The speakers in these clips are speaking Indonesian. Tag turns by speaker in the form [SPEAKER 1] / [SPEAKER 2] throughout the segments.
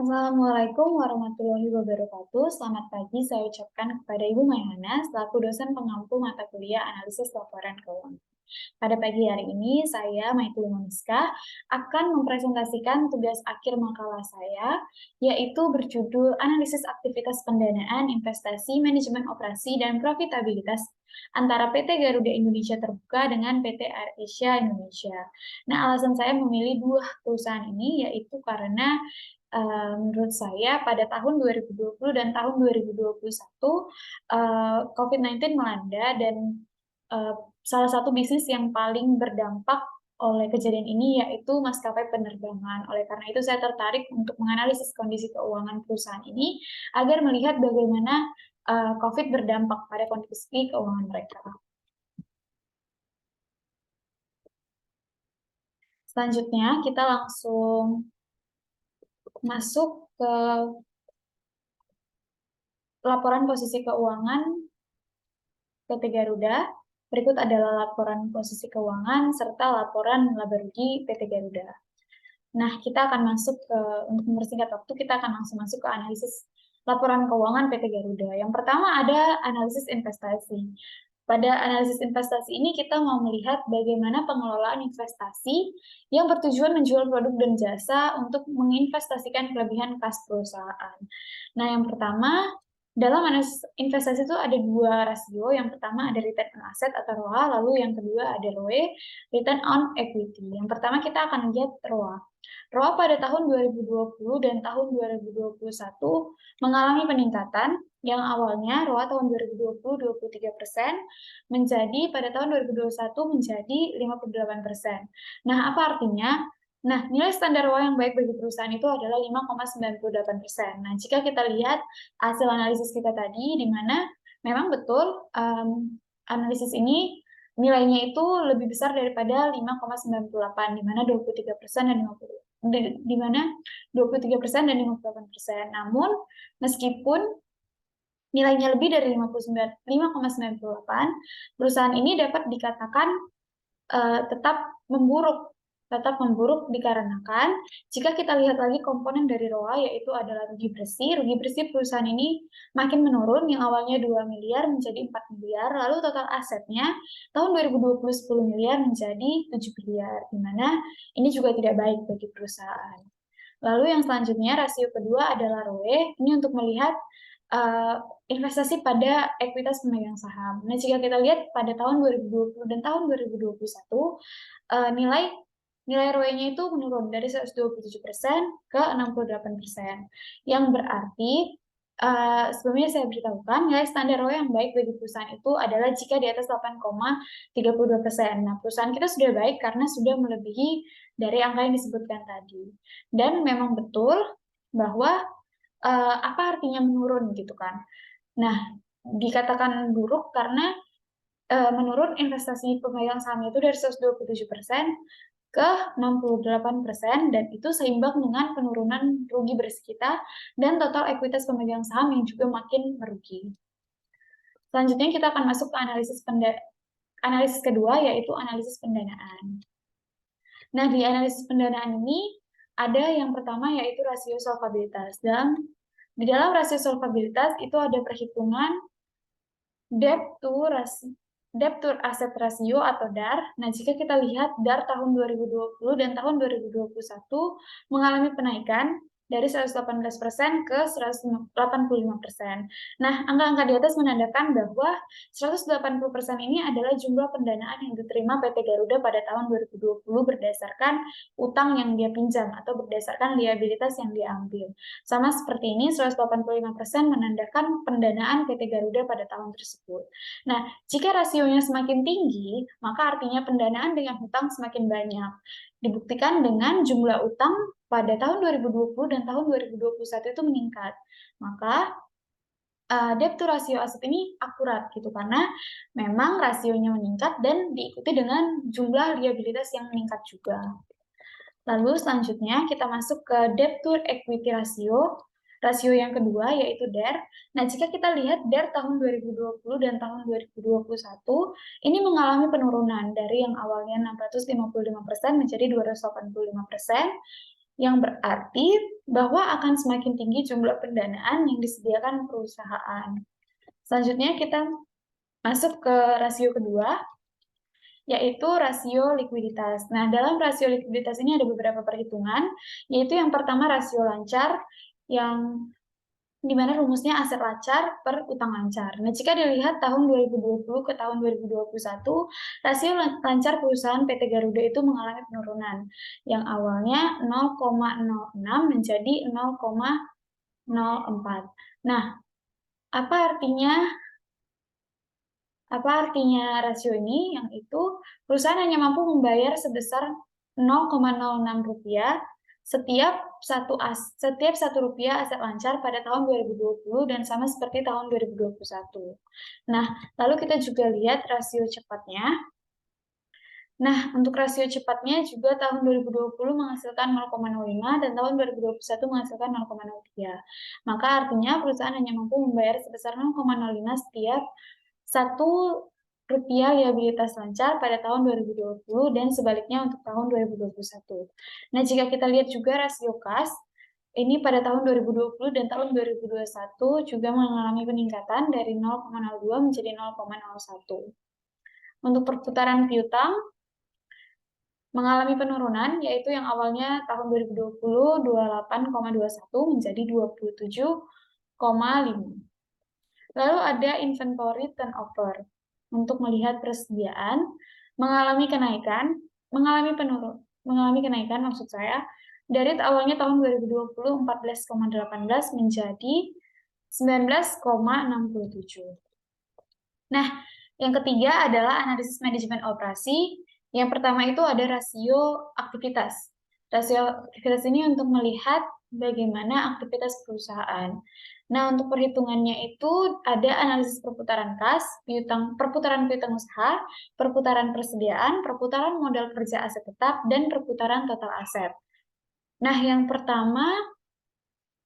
[SPEAKER 1] Assalamualaikum warahmatullahi wabarakatuh. Selamat pagi, saya ucapkan kepada Ibu Maihana selaku dosen pengampu mata kuliah analisis laporan keuangan. Pada pagi hari ini, saya, Maikul Moniska, akan mempresentasikan tugas akhir makalah saya, yaitu berjudul Analisis Aktivitas Pendanaan, Investasi, Manajemen Operasi, dan Profitabilitas antara PT Garuda Indonesia Terbuka dengan PT Air Asia Indonesia. Nah, alasan saya memilih dua perusahaan ini, yaitu karena menurut saya pada tahun 2020 dan tahun 2021 COVID-19 melanda dan salah satu bisnis yang paling berdampak oleh kejadian ini yaitu maskapai penerbangan. Oleh karena itu saya tertarik untuk menganalisis kondisi keuangan perusahaan ini agar melihat bagaimana COVID berdampak pada kondisi keuangan mereka. Selanjutnya kita langsung masuk ke laporan posisi keuangan PT Garuda. Berikut adalah laporan posisi keuangan serta laporan laba rugi PT Garuda. Nah, kita akan masuk untuk mempersingkat waktu, kita akan langsung masuk ke analisis laporan keuangan PT Garuda. Yang pertama ada analisis investasi. Pada analisis investasi ini kita mau melihat bagaimana pengelolaan investasi yang bertujuan menjual produk dan jasa untuk menginvestasikan kelebihan kas perusahaan. Nah, yang pertama, dalam analisis investasi itu ada dua rasio. Yang pertama ada return on asset atau ROA, lalu yang kedua ada ROE, return on equity. Yang pertama kita akan lihat ROA. ROA pada tahun 2020 dan tahun 2021 mengalami peningkatan yang awalnya ROA tahun 2020 23% menjadi pada tahun 2021 menjadi 58%. Nah, apa artinya? Nah, nilai standar ROA yang baik bagi perusahaan itu adalah 5,98%. Nah, jika kita lihat hasil analisis kita tadi, di mana memang betul analisis ini nilainya itu lebih besar daripada 5,98, di mana 23% dan 50 di mana 23% dan 58%. Namun, meskipun nilainya lebih dari 5,98, perusahaan ini dapat dikatakan tetap memburuk dikarenakan jika kita lihat lagi komponen dari ROA yaitu adalah rugi bersih. Rugi bersih perusahaan ini makin menurun, yang awalnya 2 miliar menjadi 4 miliar, lalu total asetnya tahun 2020 10 miliar menjadi 7 miliar, di mana ini juga tidak baik bagi perusahaan. Lalu yang selanjutnya rasio kedua adalah ROE, ini untuk melihat investasi pada ekuitas pemegang saham. Nah, jika kita lihat pada tahun 2020 dan tahun 2021, nilai ROE-nya itu menurun dari 127% ke 68%. Yang berarti, sebelumnya saya beritahukan, nilai standar ROE yang baik bagi perusahaan itu adalah jika di atas 8,32%. Nah, perusahaan kita sudah baik karena sudah melebihi dari angka yang disebutkan tadi. Dan memang betul bahwa apa artinya menurun gitu kan. Nah, dikatakan buruk karena menurun investasi pemegang saham itu dari 127% ke 68%, dan itu seimbang dengan penurunan rugi bersih kita dan total ekuitas pemegang saham yang juga makin merugi. Selanjutnya kita akan masuk ke analisis kedua, yaitu analisis pendanaan. Nah, di analisis pendanaan ini ada yang pertama yaitu rasio solvabilitas. Di dalam rasio solvabilitas itu ada perhitungan debt to asset ratio atau DAR. Nah, jika kita lihat DAR tahun 2020 dan tahun 2021 mengalami penaikan dari 118% ke 185%. Nah, angka-angka di atas menandakan bahwa 180% ini adalah jumlah pendanaan yang diterima PT Garuda pada tahun 2020 berdasarkan utang yang dia pinjam atau berdasarkan liabilitas yang dia ambil. Sama seperti ini, 185% menandakan pendanaan PT Garuda pada tahun tersebut. Nah, jika rasionya semakin tinggi, maka artinya pendanaan dengan hutang semakin banyak. Dibuktikan dengan jumlah utang pada tahun 2020 dan tahun 2021 itu meningkat. Maka debt to rasio aset ini akurat gitu, karena memang rasionya meningkat dan diikuti dengan jumlah liabilitas yang meningkat juga. Lalu selanjutnya kita masuk ke debt to equity ratio. Rasio yang kedua yaitu DER. Nah, jika kita lihat DER tahun 2020 dan tahun 2021 ini mengalami penurunan dari yang awalnya 655% menjadi 285%, yang berarti bahwa akan semakin tinggi jumlah pendanaan yang disediakan perusahaan. Selanjutnya kita masuk ke rasio kedua, yaitu rasio likuiditas. Nah, dalam rasio likuiditas ini ada beberapa perhitungan, yaitu yang pertama rasio lancar, yang di mana rumusnya aset lancar per utang lancar. Nah, jika dilihat tahun 2020 ke tahun 2021, rasio lancar perusahaan PT Garuda itu mengalami penurunan, yang awalnya 0,06 menjadi 0,04. Nah, apa artinya rasio ini? Yang itu perusahaan hanya mampu membayar sebesar 0,06 rupiah setiap satu rupiah aset lancar pada tahun 2020 dan sama seperti tahun 2021. Nah, lalu kita juga lihat rasio cepatnya. Nah, untuk rasio cepatnya juga tahun 2020 menghasilkan 0,05 dan tahun 2021 menghasilkan 0,03. Maka artinya perusahaan hanya mampu membayar sebesar 0,05 setiap satu rupiah liabilitas lancar pada tahun 2020 dan sebaliknya untuk tahun 2021. Nah, jika kita lihat juga rasio kas, ini pada tahun 2020 dan tahun 2021 juga mengalami peningkatan dari 0,02 menjadi 0,01. Untuk perputaran piutang, mengalami penurunan, yaitu yang awalnya tahun 2020 28,21 menjadi 27,5. Lalu ada inventory turnover. Untuk melihat persediaan, mengalami kenaikan maksud saya, dari awalnya tahun 2020 14,18 menjadi 19,67. Nah, yang ketiga adalah analisis manajemen operasi. Yang pertama itu ada rasio aktivitas. Rasio aktivitas ini untuk melihat bagaimana aktivitas perusahaan. Nah, untuk perhitungannya itu ada analisis perputaran kas, perputaran piutang usaha, perputaran persediaan, perputaran modal kerja aset tetap, dan perputaran total aset. Nah, yang pertama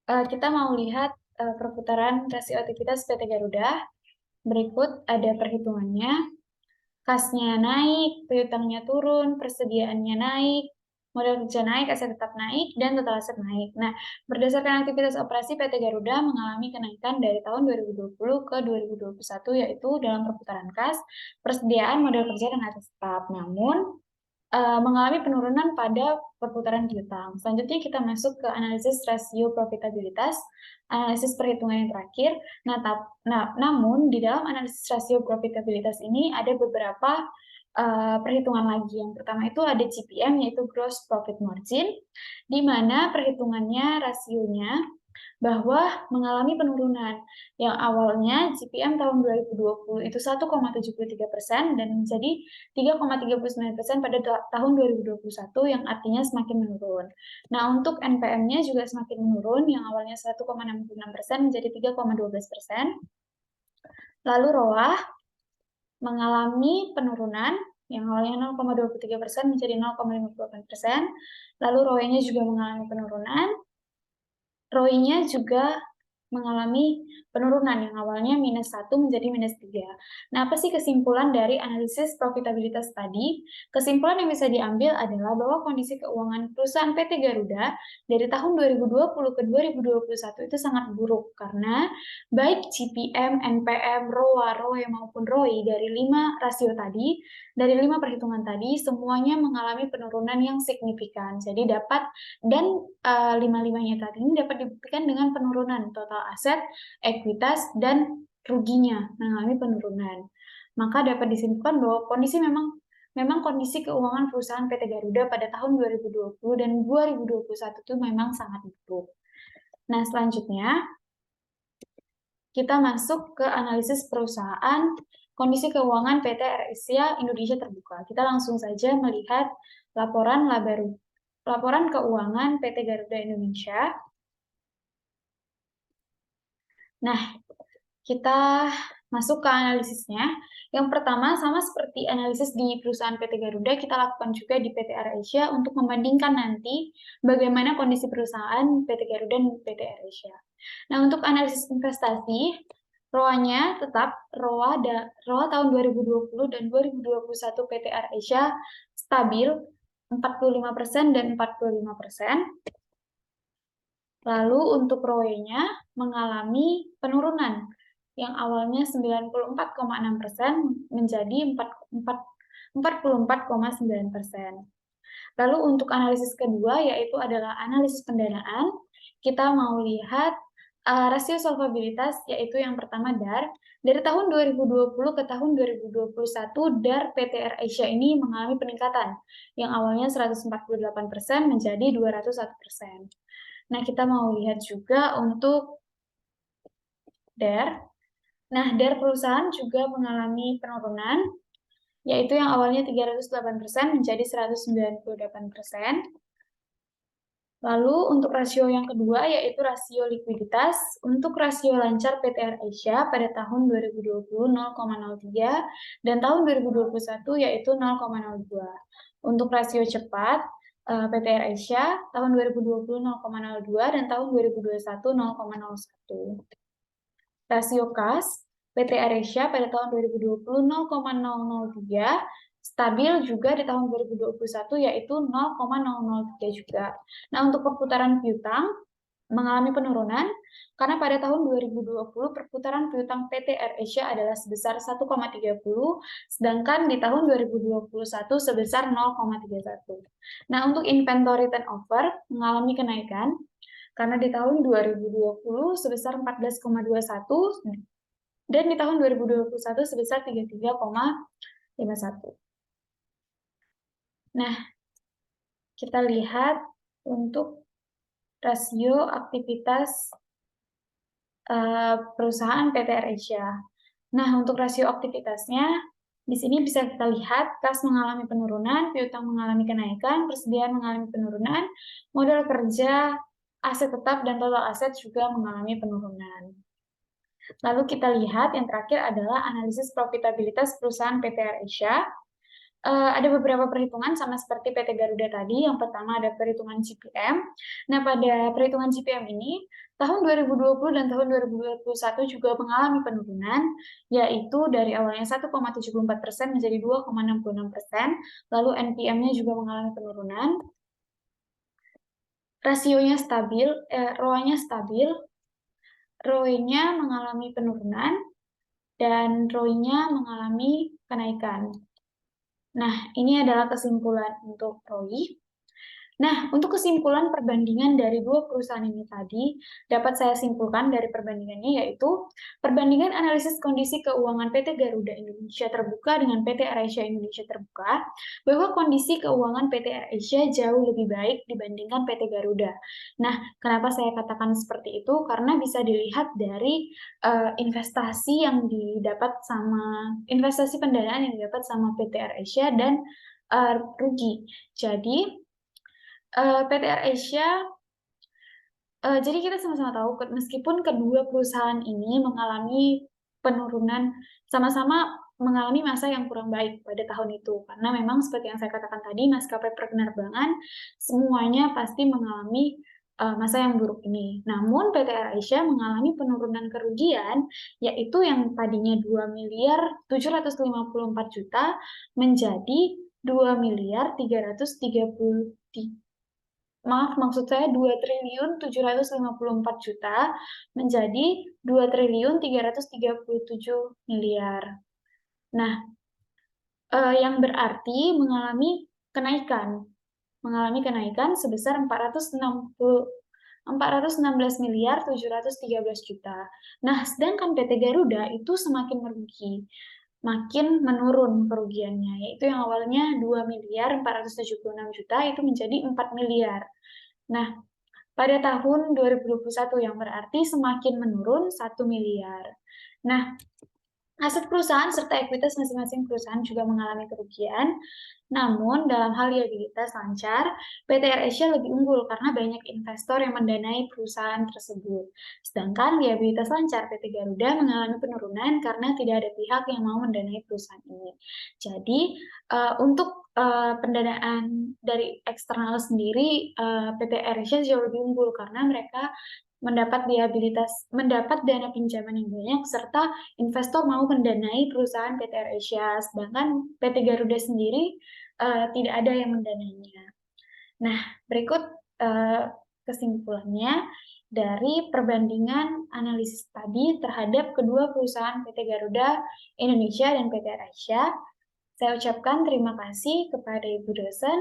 [SPEAKER 1] kita mau lihat perputaran rasio aktivitas PT Garuda. Berikut ada perhitungannya. Kasnya naik, piutangnya turun, persediaannya naik, modal kerja naik, aset tetap naik, dan total aset naik. Nah, berdasarkan aktivitas operasi PT Garuda mengalami kenaikan dari tahun 2020 ke 2021, yaitu dalam perputaran kas, persediaan, modal kerja, dan aset tetap. Namun, mengalami penurunan pada perputaran piutang. Selanjutnya kita masuk ke analisis rasio profitabilitas, analisis perhitungan yang terakhir. Namun di dalam analisis rasio profitabilitas ini ada beberapa perhitungan lagi. Yang pertama itu ada GPM, yaitu Gross Profit Margin, di mana perhitungannya rasionya bahwa mengalami penurunan yang awalnya GPM tahun 2020 itu 1,73% dan menjadi 3,39% pada tahun 2021 yang artinya semakin menurun. Nah, untuk NPM-nya juga semakin menurun yang awalnya 1,66% menjadi 3,12%. Lalu ROA mengalami penurunan yang awalnya 0,23% menjadi 0,58%. Lalu ROE-nya juga mengalami penurunan. ROI-nya juga mengalami penurunan yang awalnya -1 menjadi -3. Nah, apa sih kesimpulan dari analisis profitabilitas tadi? Kesimpulan yang bisa diambil adalah bahwa kondisi keuangan perusahaan PT Garuda dari tahun 2020 ke 2021 itu sangat buruk karena baik GPM, NPM, ROA, ROE maupun ROI dari 5 rasio tadi, dari 5 perhitungan tadi semuanya mengalami penurunan yang signifikan. Jadi lima-limanya tadi ini dapat dibuktikan dengan penurunan total aset, ekuitas, dan ruginya mengalami penurunan. Maka dapat disimpulkan bahwa memang kondisi keuangan perusahaan PT Garuda pada tahun 2020 dan 2021 itu memang sangat buruk. Nah, selanjutnya kita masuk ke analisis perusahaan kondisi keuangan PT AirAsia Indonesia Terbuka. Kita langsung saja melihat laporan keuangan PT Garuda Indonesia. Nah, kita masuk ke analisisnya. Yang pertama, sama seperti analisis di perusahaan PT Garuda, kita lakukan juga di PT AirAsia untuk membandingkan nanti bagaimana kondisi perusahaan PT Garuda dan PT AirAsia. Nah, untuk analisis investasi, ROA-nya tetap ROA tahun 2020 dan 2021 PT AirAsia stabil 45% dan 45%. Lalu untuk ROE-nya mengalami penurunan yang awalnya 94,6% menjadi 44,9%. Lalu untuk analisis kedua yaitu adalah analisis pendanaan. Kita mau lihat rasio solvabilitas, yaitu yang pertama DAR. Dari tahun 2020 ke tahun 2021, DAR PT Air Asia ini mengalami peningkatan yang awalnya 148% menjadi 201%. Nah, kita mau lihat juga untuk DAR. Nah, DAR perusahaan juga mengalami penurunan, yaitu yang awalnya 308% menjadi 198%. Lalu untuk rasio yang kedua yaitu rasio likuiditas. Untuk rasio lancar PT Air Asia pada tahun 2020 0,03 dan tahun 2021 yaitu 0,02. Untuk rasio cepat PT Air Asia tahun 2020 0,02 dan tahun 2021 0,01. Rasio kas PT Air Asia pada tahun 2020 0,003, stabil juga di tahun 2021 yaitu 0,003 juga. Nah, untuk perputaran piutang mengalami penurunan karena pada tahun 2020 perputaran piutang PT Air Asia adalah sebesar 1,30, sedangkan di tahun 2021 sebesar 0,31. Nah, untuk inventory turnover mengalami kenaikan karena di tahun 2020 sebesar 14,21 dan di tahun 2021 sebesar 33,51. Nah, kita lihat untuk rasio aktivitas perusahaan PT Air Asia. Nah, untuk rasio aktivitasnya, di sini bisa kita lihat kas mengalami penurunan, piutang mengalami kenaikan, persediaan mengalami penurunan, modal kerja, aset tetap, dan total aset juga mengalami penurunan. Lalu kita lihat yang terakhir adalah analisis profitabilitas perusahaan PT Air Asia. Ada beberapa perhitungan sama seperti PT Garuda tadi. Yang pertama ada perhitungan GPM. Nah, pada perhitungan GPM ini, tahun 2020 dan tahun 2021 juga mengalami penurunan, yaitu dari awalnya 1,74% menjadi 2,66%, lalu NPM-nya juga mengalami penurunan, rasionya stabil, ROA-nya stabil, ROE-nya mengalami penurunan, dan ROI-nya mengalami kenaikan. Nah, ini adalah kesimpulan untuk ROI. Nah, untuk kesimpulan perbandingan dari dua perusahaan ini tadi, dapat saya simpulkan dari perbandingannya yaitu perbandingan analisis kondisi keuangan PT Garuda Indonesia Terbuka dengan PT AirAsia Indonesia Terbuka, bahwa kondisi keuangan PT AirAsia jauh lebih baik dibandingkan PT Garuda. Nah, kenapa saya katakan seperti itu? Karena bisa dilihat dari investasi yang didapat investasi pendanaan yang didapat sama PT AirAsia dan rugi. Jadi, PT Air Asia, jadi kita sama-sama tahu, meskipun kedua perusahaan ini mengalami penurunan, sama-sama mengalami masa yang kurang baik pada tahun itu. Karena memang seperti yang saya katakan tadi, maskapai penerbangan semuanya pasti mengalami masa yang buruk ini. Namun PT Air Asia mengalami penurunan kerugian, yaitu yang tadinya 2.754 juta menjadi 2.330 maksud saya 2.754 juta menjadi 2.337 miliar. Nah, yang berarti mengalami kenaikan sebesar 416 miliar 713 juta. Nah, sedangkan PT Garuda itu semakin merugi, makin menurun kerugiannya, yaitu yang awalnya 2.476 juta itu menjadi 4 miliar. Nah, pada tahun 2021 yang berarti semakin menurun 1 miliar. Nah, aset perusahaan serta ekuitas masing-masing perusahaan juga mengalami kerugian. Namun, dalam hal liabilitas lancar, PT Air Asia lebih unggul karena banyak investor yang mendanai perusahaan tersebut. Sedangkan liabilitas lancar PT Garuda mengalami penurunan karena tidak ada pihak yang mau mendanai perusahaan ini. Jadi, untuk pendanaan dari eksternal sendiri, PT Air Asia jauh lebih unggul karena mereka mendapat dana pinjaman yang banyak, serta investor mau mendanai perusahaan PT Air Asia, sedangkan PT Garuda sendiri tidak ada yang mendanainya. Nah, berikut kesimpulannya dari perbandingan analisis tadi terhadap kedua perusahaan PT Garuda Indonesia dan PT AirAsia. Saya ucapkan terima kasih kepada Ibu dosen.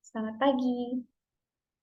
[SPEAKER 1] Selamat pagi.